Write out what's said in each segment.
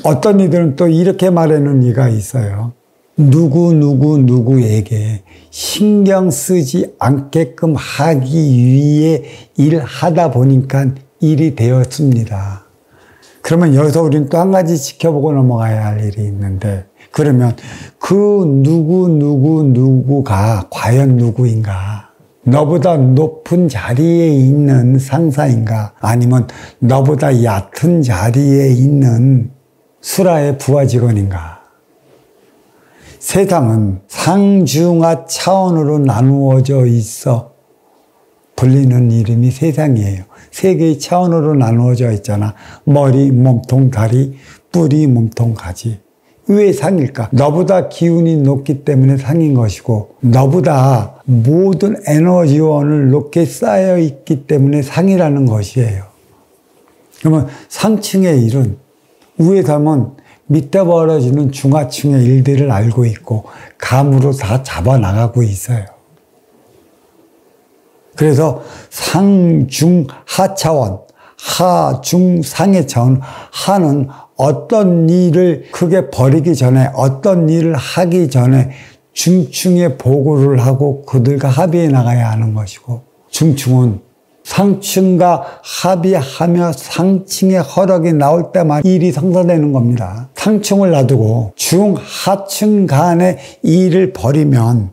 어떤 이들은 또 이렇게 말하는 이가 있어요. 누구에게 신경 쓰지 않게끔 하기 위해 일하다 보니까 일이 되었습니다. 그러면 여기서 우리는 또 한 가지 지켜보고 넘어가야 할 일이 있는데, 그러면 그 누구가 과연 누구인가? 너보다 높은 자리에 있는 상사인가? 아니면 너보다 얕은 자리에 있는 수라의 부하 직원인가? 세상은 상중하 차원으로 나누어져 있어 불리는 이름이 세상이에요. 세 개의 차원으로 나누어져 있잖아. 머리, 몸통, 다리, 뿌리, 몸통, 가지. 왜 상일까? 너보다 기운이 높기 때문에 상인 것이고, 너보다 모든 에너지원을 높게 쌓여 있기 때문에 상이라는 것이에요. 그러면 상층의 일은 위에 가면 밑에 벌어지는 중하층의 일들을 알고 있고 감으로 다 잡아나가고 있어요. 그래서 상, 중, 하 차원, 하, 중, 상의 차원, 하는 어떤 일을 크게 벌이기 전에, 어떤 일을 하기 전에 중층에 보고를 하고 그들과 합의해 나가야 하는 것이고, 중층은 상층과 합의하며 상층의 허락이 나올 때만 일이 성사되는 겁니다. 상층을 놔두고 중, 하층 간의 일을 벌이면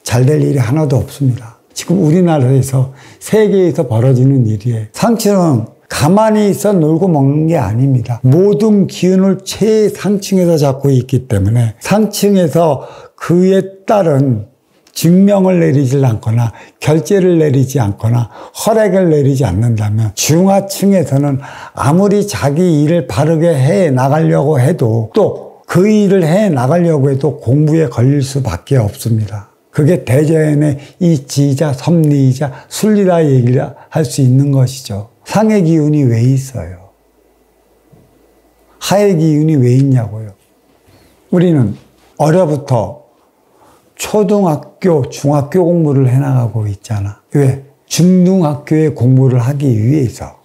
잘 될 일이 하나도 없습니다. 지금 우리나라에서 세계에서 벌어지는 일이에요. 상층은 가만히 있어 놀고 먹는 게 아닙니다. 모든 기운을 최상층에서 잡고 있기 때문에 상층에서 그에 따른 증명을 내리지 않거나 결제를 내리지 않거나 허락을 내리지 않는다면 중하층에서는 아무리 자기 일을 바르게 해 나가려고 해도 또 그 일을 해 나가려고 해도 공부에 걸릴 수밖에 없습니다. 그게 대자연의 이지이자 섭리이자 순리라 얘기를 할 수 있는 것이죠. 상의 기운이 왜 있어요? 하의 기운이 왜 있냐고요? 우리는 어려부터 초등학교, 중학교 공부를 해나가고 있잖아. 왜? 중등학교에 공부를 하기 위해서.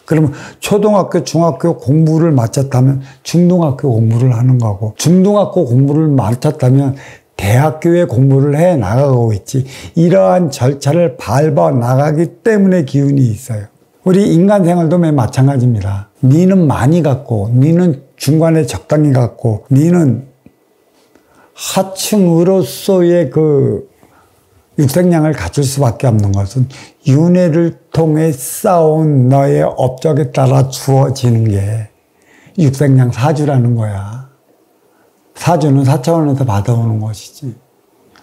그러면 초등학교, 중학교 공부를 마쳤다면 중등학교 공부를 하는 거고, 중등학교 공부를 마쳤다면 대학교에 공부를 해 나가고 있지. 이러한 절차를 밟아 나가기 때문에 기운이 있어요. 우리 인간 생활도 마찬가지입니다. 니는 많이 갖고, 니는 중간에 적당히 갖고, 니는 하층으로서의 그 육생량을 갖출 수밖에 없는 것은 윤회를 통해 쌓아온 너의 업적에 따라 주어지는 게 육생량 사주라는 거야. 사주는 4차원에서 받아오는 것이지.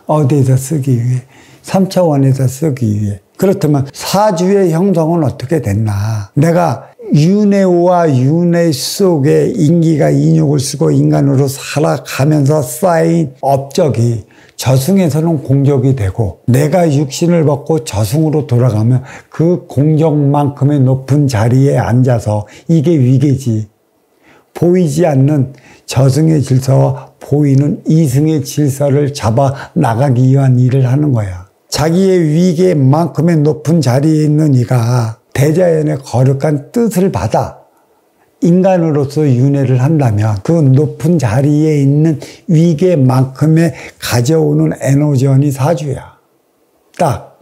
어디에서 쓰기 위해? 3차원에서 쓰기 위해. 그렇다면 사주의 형성은 어떻게 됐나? 내가 윤회와 윤회 속에 인기가 인육을 쓰고 인간으로 살아가면서 쌓인 업적이 저승에서는 공적이 되고, 내가 육신을 벗고 저승으로 돌아가면 그 공적만큼의 높은 자리에 앉아서, 이게 위계지. 보이지 않는 저승의 질서와 보이는 이승의 질서를 잡아 나가기 위한 일을 하는 거야. 자기의 위계만큼의 높은 자리에 있는 이가 대자연의 거룩한 뜻을 받아 인간으로서 윤회를 한다면 그 높은 자리에 있는 위계만큼의 가져오는 에너지원이 사주야. 딱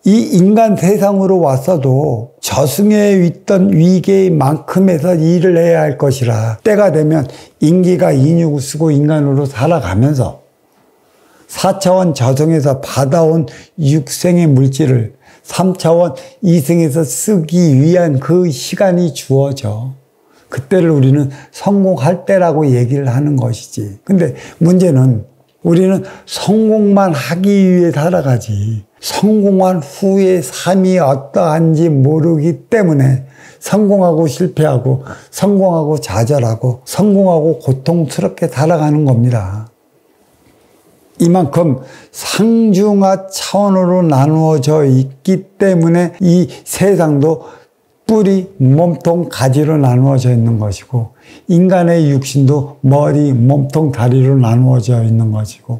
이 인간 세상으로 왔어도 저승에 있던 위계만큼에서 일을 해야 할 것이라, 때가 되면 인기가 인육을 쓰고 인간으로 살아가면서 4차원 저승에서 받아온 육생의 물질을 3차원 이승에서 쓰기 위한 그 시간이 주어져. 그때를 우리는 성공할 때라고 얘기를 하는 것이지. 근데 문제는 우리는 성공만 하기 위해 살아가지, 성공한 후의 삶이 어떠한지 모르기 때문에 성공하고 실패하고 성공하고 좌절하고 성공하고 고통스럽게 살아가는 겁니다. 이만큼 상중하 차원으로 나누어져 있기 때문에 이 세상도 뿌리, 몸통, 가지로 나누어져 있는 것이고, 인간의 육신도 머리, 몸통, 다리로 나누어져 있는 것이고,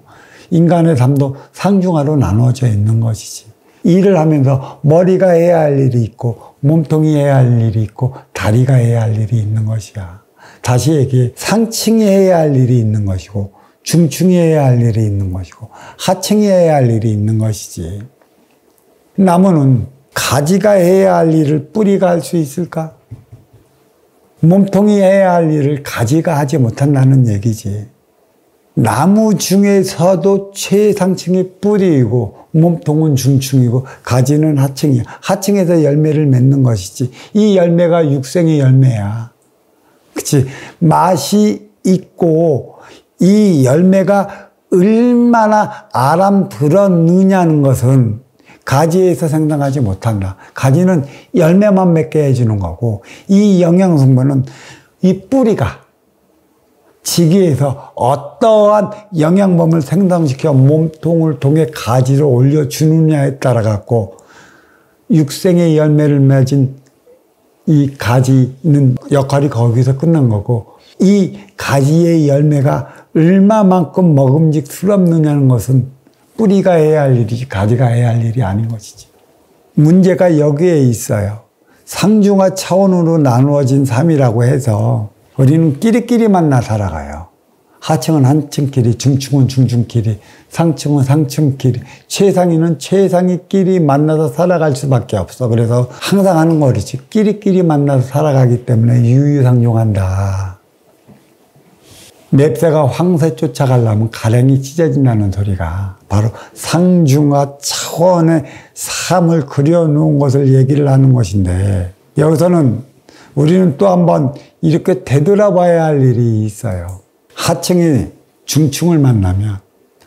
인간의 삶도 상중하로 나누어져 있는 것이지. 일을 하면서 머리가 해야 할 일이 있고, 몸통이 해야 할 일이 있고, 다리가 해야 할 일이 있는 것이야. 다시 얘기해. 상층이 해야 할 일이 있는 것이고 중층이 해야 할 일이 있는 것이고 하층이 해야 할 일이 있는 것이지. 나무는 가지가 해야 할 일을 뿌리가 할 수 있을까? 몸통이 해야 할 일을 가지가 하지 못한다는 얘기지. 나무 중에서도 최상층이 뿌리이고 몸통은 중층이고 가지는 하층이야. 하층에서 열매를 맺는 것이지. 이 열매가 육생의 열매야. 그치? 맛이 있고 이 열매가 얼마나 아람 들었느냐는 것은 가지에서 생성하지 못한다. 가지는 열매만 맺게 해주는 거고 이 영양성분은 이 뿌리가 지기에서 어떠한 영양분을 생성시켜 몸통을 통해 가지를 올려주느냐에 따라 갖고 육생의 열매를 맺은 이 가지는 역할이 거기서 끝난 거고 이 가지의 열매가 얼마만큼 먹음직스럽느냐는 것은 뿌리가 해야 할 일이지 가지가 해야 할 일이 아닌 것이지. 문제가 여기에 있어요. 상중하 차원으로 나누어진 삶이라고 해서 우리는 끼리끼리 만나 살아가요. 하층은 하층끼리, 중층은 중층끼리, 상층은 상층끼리, 최상위는 최상위끼리 만나서 살아갈 수밖에 없어. 그래서 항상 하는 거리지. 끼리끼리 만나서 살아가기 때문에 유유상종한다. 맵새가 황새 쫓아가려면 가랭이 찢어진다는 소리가 바로 상중하 차원의 삶을 그려놓은 것을 얘기를 하는 것인데 여기서는 우리는 또 한번 이렇게 되돌아봐야 할 일이 있어요. 하층이 중층을 만나면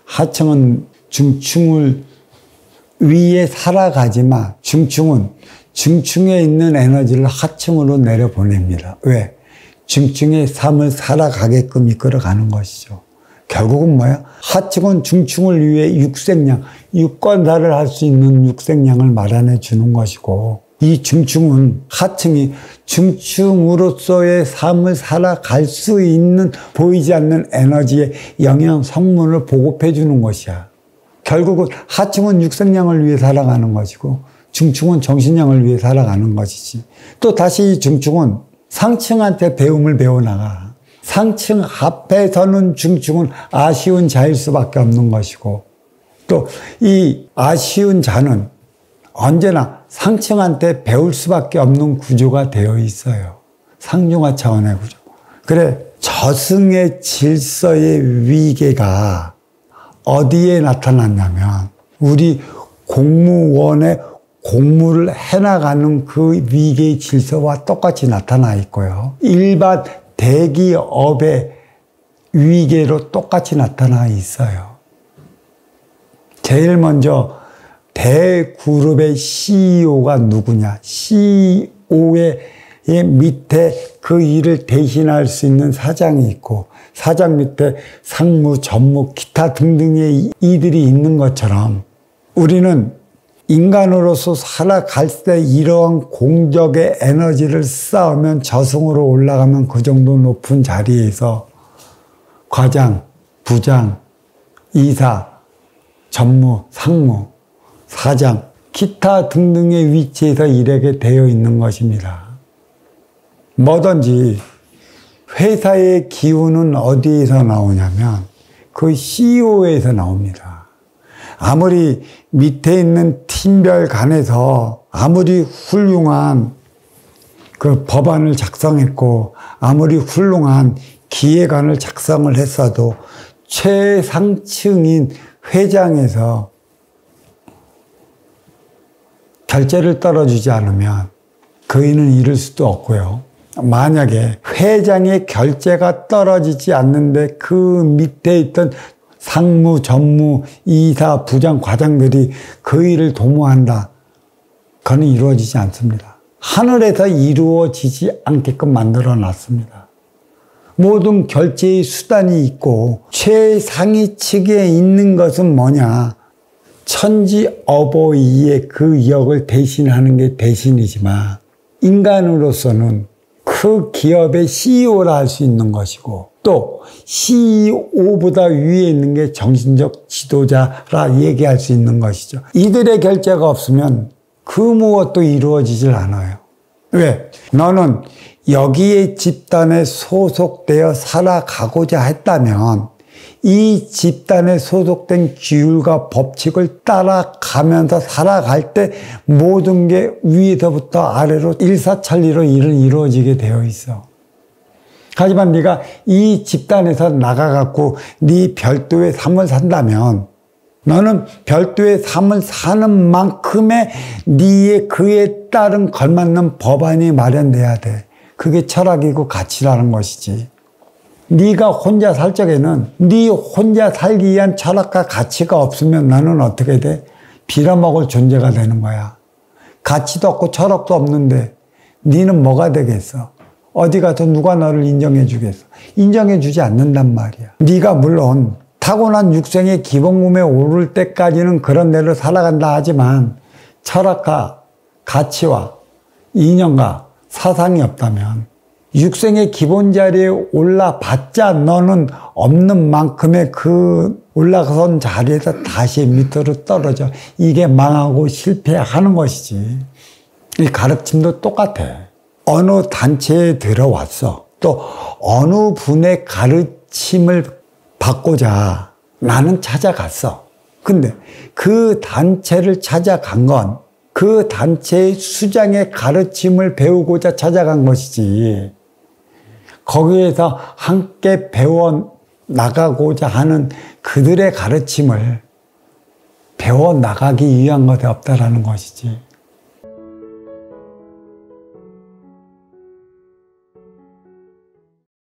하층은 중층을 위에 살아가지만 중층은 중층에 있는 에너지를 하층으로 내려보냅니다. 왜? 중층의 삶을 살아가게끔 이끌어가는 것이죠. 결국은 뭐야? 하층은 중층을 위해 육생량, 육건사를 할 수 있는 육생량을 마련해 주는 것이고 이 중층은 하층이 중층으로서의 삶을 살아갈 수 있는 보이지 않는 에너지의 영양 성분을 보급해 주는 것이야. 결국은 하층은 육생량을 위해 살아가는 것이고 중층은 정신량을 위해 살아가는 것이지. 또 다시 이 중층은 상층한테 배움을 배워나가. 상층 앞에서는 중층은 아쉬운 자일 수밖에 없는 것이고 또 이 아쉬운 자는 언제나 상층한테 배울 수밖에 없는 구조가 되어 있어요. 상중하 차원의 구조. 그래, 저승의 질서의 위계가 어디에 나타났냐면 우리 공무원의 공무를 해나가는 그 위계의 질서와 똑같이 나타나 있고요. 일반 대기업의 위계로 똑같이 나타나 있어요. 제일 먼저 대그룹의 CEO가 누구냐? CEO의 밑에 그 일을 대신할 수 있는 사장이 있고 사장 밑에 상무, 전무, 기타 등등의 이들이 있는 것처럼 우리는 인간으로서 살아갈 때 이러한 공적의 에너지를 쌓으면 저승으로 올라가면 그 정도 높은 자리에서 과장, 부장, 이사, 전무, 상무, 사장, 기타 등등의 위치에서 일하게 되어 있는 것입니다. 뭐든지 회사의 기운은 어디에서 나오냐면 그 CEO에서 나옵니다. 아무리 밑에 있는 팀별 간에서 아무리 훌륭한 그 법안을 작성했고 아무리 훌륭한 기획안을 작성을 했어도 최상층인 회장에서 결제를 떨어주지 않으면 그이는 이룰 수도 없고요. 만약에 회장의 결제가 떨어지지 않는데 그 밑에 있던 상무, 전무, 이사, 부장, 과장들이 그 일을 도모한다. 그건 이루어지지 않습니다. 하늘에서 이루어지지 않게끔 만들어 놨습니다. 모든 결제의 수단이 있고 최상위 측에 있는 것은 뭐냐? 천지 어버이의 그 역을 대신하는 게 대신이지만 인간으로서는 그 기업의 CEO라 할 수 있는 것이고 또 CEO보다 위에 있는 게 정신적 지도자라 얘기할 수 있는 것이죠. 이들의 결제가 없으면 그 무엇도 이루어지질 않아요. 왜? 너는 여기에 집단에 소속되어 살아가고자 했다면 이 집단에 소속된 규율과 법칙을 따라가면서 살아갈 때 모든 게 위에서부터 아래로 일사천리로 일은 이루어지게 되어 있어. 하지만 네가 이 집단에서 나가갖고 네 별도의 삶을 산다면 너는 별도의 삶을 사는 만큼의 네의 그에 따른 걸맞는 법안이 마련돼야 돼. 그게 철학이고 가치라는 것이지. 네가 혼자 살 적에는 네 혼자 살기 위한 철학과 가치가 없으면 나는 어떻게 돼? 빌어먹을 존재가 되는 거야. 가치도 없고 철학도 없는데 네는 뭐가 되겠어? 어디 가서 누가 너를 인정해 주겠어? 인정해 주지 않는단 말이야. 네가 물론 타고난 육생의 기본금에 오를 때까지는 그런 대로 살아간다 하지만 철학과 가치와 이념과 사상이 없다면 육생의 기본 자리에 올라봤자 너는 없는 만큼의 그 올라선 자리에서 다시 밑으로 떨어져. 이게 망하고 실패하는 것이지. 이 가르침도 똑같아. 어느 단체에 들어왔어. 또 어느 분의 가르침을 받고자 나는 찾아갔어. 근데 그 단체를 찾아간 건 그 단체의 수장의 가르침을 배우고자 찾아간 것이지. 거기에서 함께 배워 나가고자 하는 그들의 가르침을 배워 나가기 위한 것이 없다라는 것이지.